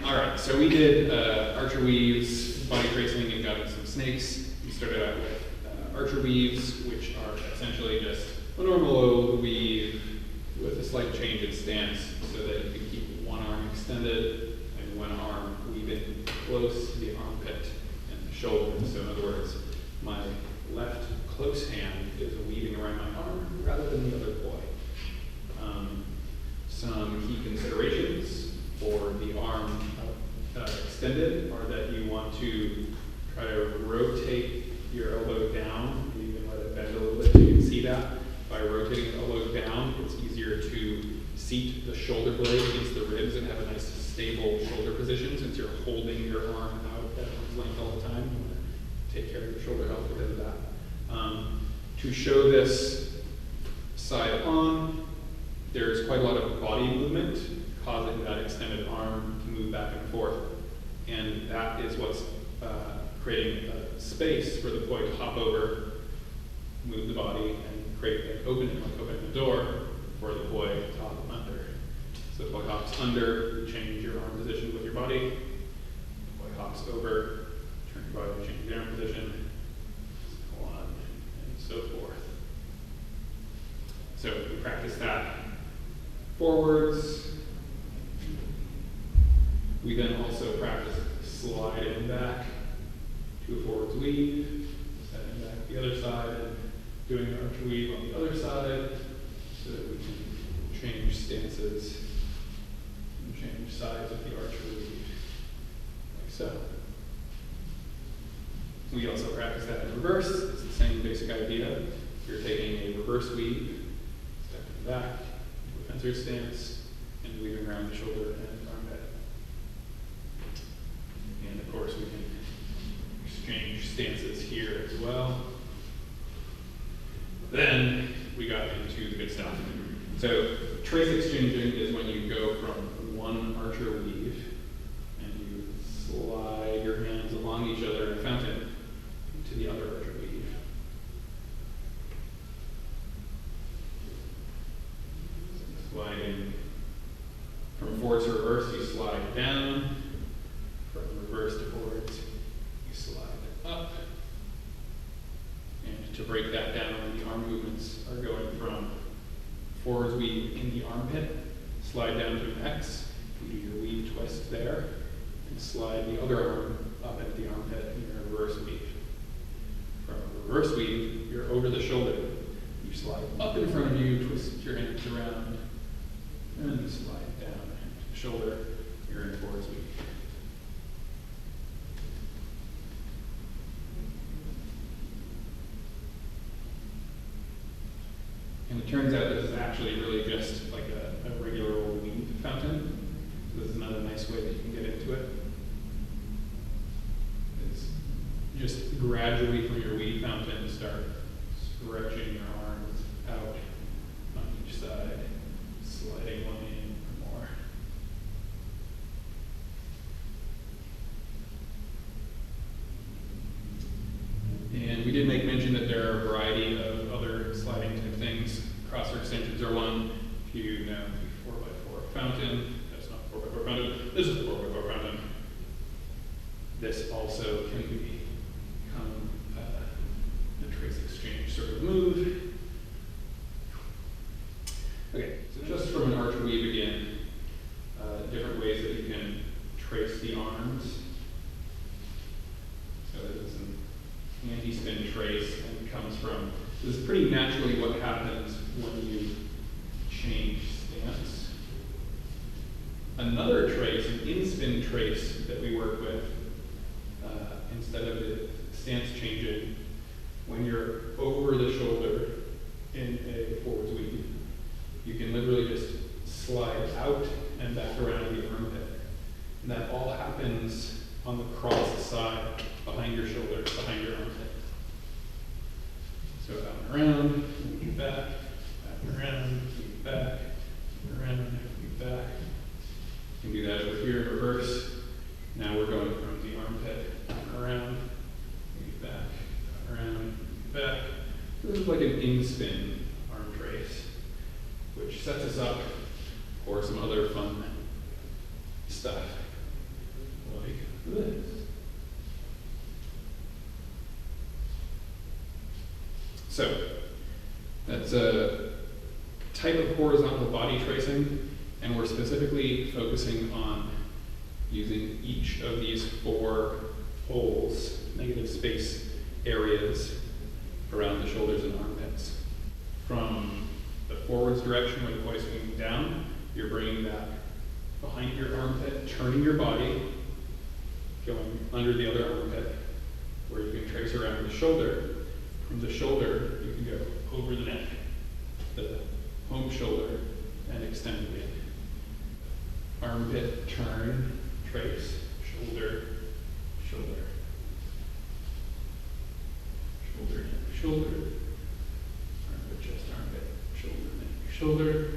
All right, so we did archer weaves, body tracing, and got into some snakes. We started out with archer weaves, which are essentially just a normal weave with a slight change in stance so that you can keep one arm extended and one arm weaving close to the armpit and the shoulder. So in other words, my left close hand is weaving around my arm rather than the other boy. Some key considerations for the arm extended are that you want to try to rotate your elbow down. You can let it bend a little bit. You can see that by rotating the elbow down, it's easier to seat the shoulder blade against the ribs and have a nice stable shoulder position since you're holding your arm out at arm's length all the time. You want to take care of your shoulder health because of that. To show this side on, there's quite a lot of body movement causing that extended arm to move back and forth. And that is what's creating a space for the boy to hop over, move the body, and create an opening, like opening the door, for the boy to hop under. So the boy hops under, you change your arm position with your body. The boy hops over, turn your body, change the arm position, so on, and so forth. So we practice that forwards. We then also practice sliding back to a forwards weave, setting back the other side, and doing an archer weave on the other side so that we can change stances and change sides of the archer weave, like so. We also practice that in reverse. It's the same basic idea. You're taking a reverse weave, stepping back, to a fencer stance, and weaving around the shoulder and armpit. And of course, we can exchange stances here as well. Then we got into the good stuff. So trace exchanging is when you go from one archer weave and you slide your hands along each other in a fountain to the other archer weave. Sliding from forwards to reverse, you slide down. From reverse to forwards, you slide up. And to break that down, the arm movements are going from forwards weave in the armpit, slide down to an X, you do your weave twist there, and slide the other arm up into the armpit in your reverse weave. From a reverse weave, you're over the shoulder. You slide up in front of you, twist your hands around, and you slide down into the shoulder, you're in forwards weave. And it turns out this is actually really just like a regular old weave fountain. So this is another nice way that you can get into it. It's just gradually from your weave fountain start stretching your arms out on each side, sliding one in or more. And we did make mention that there are a variety of other sliding type things. Crosser extensions are one. If you know the 4x4 fountain, that's not 4x4 fountain, this is a 4x4 fountain. This also can become a trace exchange sort of move. Okay, so just from an archer weave again, different ways that you can trace the arms. So this is an anti-spin trace and comes from, this is pretty naturally what happens when you change stance. Another trace, an in-spin trace that we work with, instead of the stance changing, when you're over the shoulder in a forwards weave, you can literally just slide out and back around the armpit. And that all happens on the crossed side behind your shoulder, behind your armpit. So out and around, move back and around, move back, around, move back. You can do that over here in reverse. Now we're going from the armpit around, move back, around, move back. This is like an in-spin arm trace, which sets us up for some other fun stuff. this. So that's a type of horizontal body tracing, and we're specifically focusing on using each of these 4 holes, negative space areas around the shoulders and armpits. From the forwards direction where the voice is moving down, you're bringing that behind your armpit, turning your body, going under the other armpit, where you can trace around the shoulder. From the shoulder, you can go over the neck, the home shoulder, and extend it in. Armpit, turn, trace, shoulder, shoulder. Shoulder, neck, shoulder. Armpit, chest, armpit, shoulder, neck, shoulder.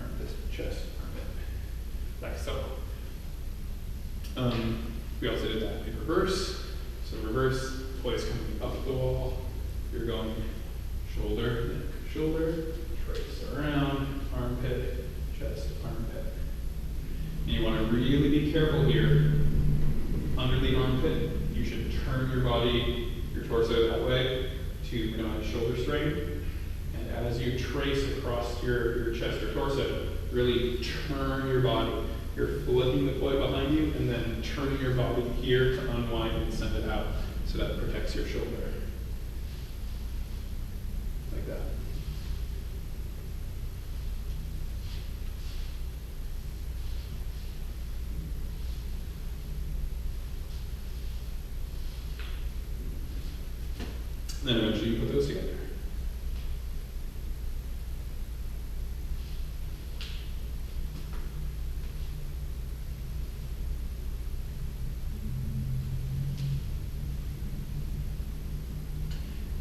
Armpit, chest, armpit. Like so. We also did that in reverse. So reverse, voice coming up the wall. You're going shoulder, neck, shoulder, trace around, armpit, chest, armpit. And you want to really be careful here. Under the armpit, you should turn your body, your torso that way to minimize shoulder strain. And as you trace across your chest or torso, really turn your body. You're flipping the poi behind you and then turning your body here to unwind and send it out so that protects your shoulder. Like that. And then eventually you put those together.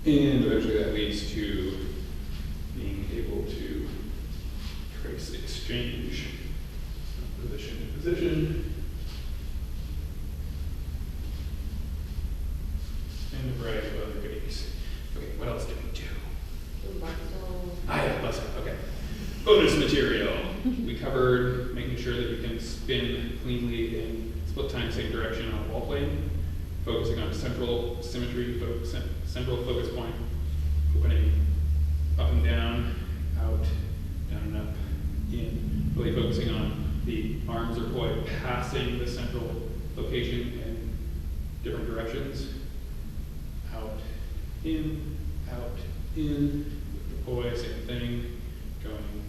And eventually that leads to being able to trace the exchange from position to position. And a variety of other goodies. Okay, what else did we do? Yeah, bustle, okay. Bonus material. We covered making sure that you can spin cleanly in split time, same direction on a wall plane. Focusing on central symmetry, central focus point, opening up and down, out, down and up, in. Really focusing on the arms or poi passing the central location in different directions. Out, in, with the poi, same thing, going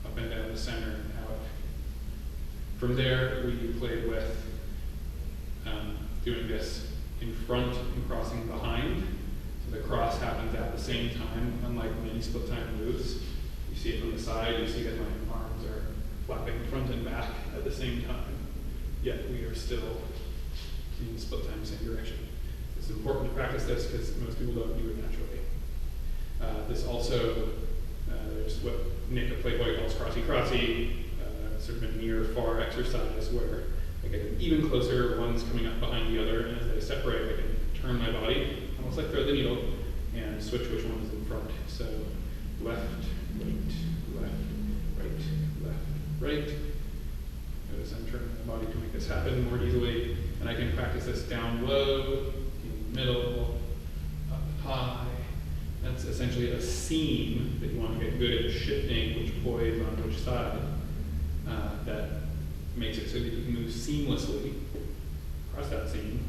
up and down the center and out. From there, we played with doing this in front and crossing behind. So the cross happens at the same time, unlike many split time moves. You see it from the side, you see that my arms are flapping front and back at the same time. Yet we are still in split time, same direction. It's important to practice this because most people don't do it naturally. This also, there's what Nick at Playboy calls crossy-crossy, sort of a near-far exercise where I get even closer, one's coming up behind the other, and as they separate, I can turn my body, almost like thread the needle, and switch which one is in front. So left, right, left, right, left, right. Notice I'm turning my body to make this happen more easily, and I can practice this down low, in the middle, up high. That's essentially a seam that you want to get good at shifting which poi is on which side. That makes it so that you can move seamlessly across that seam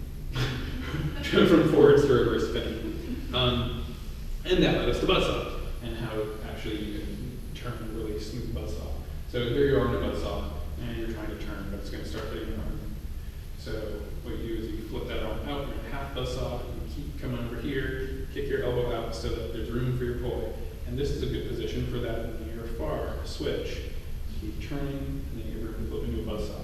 from forwards to reverse spin. And that led us to buzzsaw and how actually you can turn a really smooth buzzsaw. So here you are in a buzzsaw and you're trying to turn, but it's going to start hitting your arm. So what you do is you flip that arm out, you're in half buzzsaw, you keep coming over here, kick your elbow out so that there's room for your poi. And this is a good position for that near far switch. Keep turning, and then you're going to flip into a buzzsaw.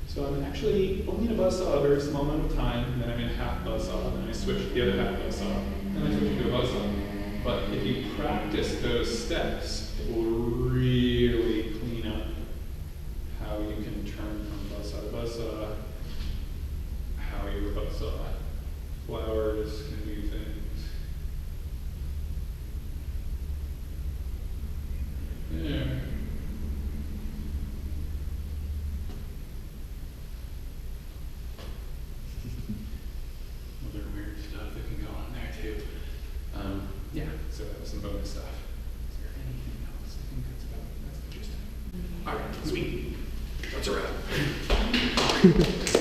So I'm actually only in a buzzsaw a very small amount of time, and then I'm in a half buzzsaw, and then I switch to the other half buzzsaw, and then I switch to a buzzsaw. But if you practice those steps, it will really clean up how you can turn from buzzsaw to buzzsaw, how your buzzsaw flowers can do things. There. Yeah, so that was some bonus stuff. Is there anything else? I think that's the gist of it. All right, sweet. That's a wrap.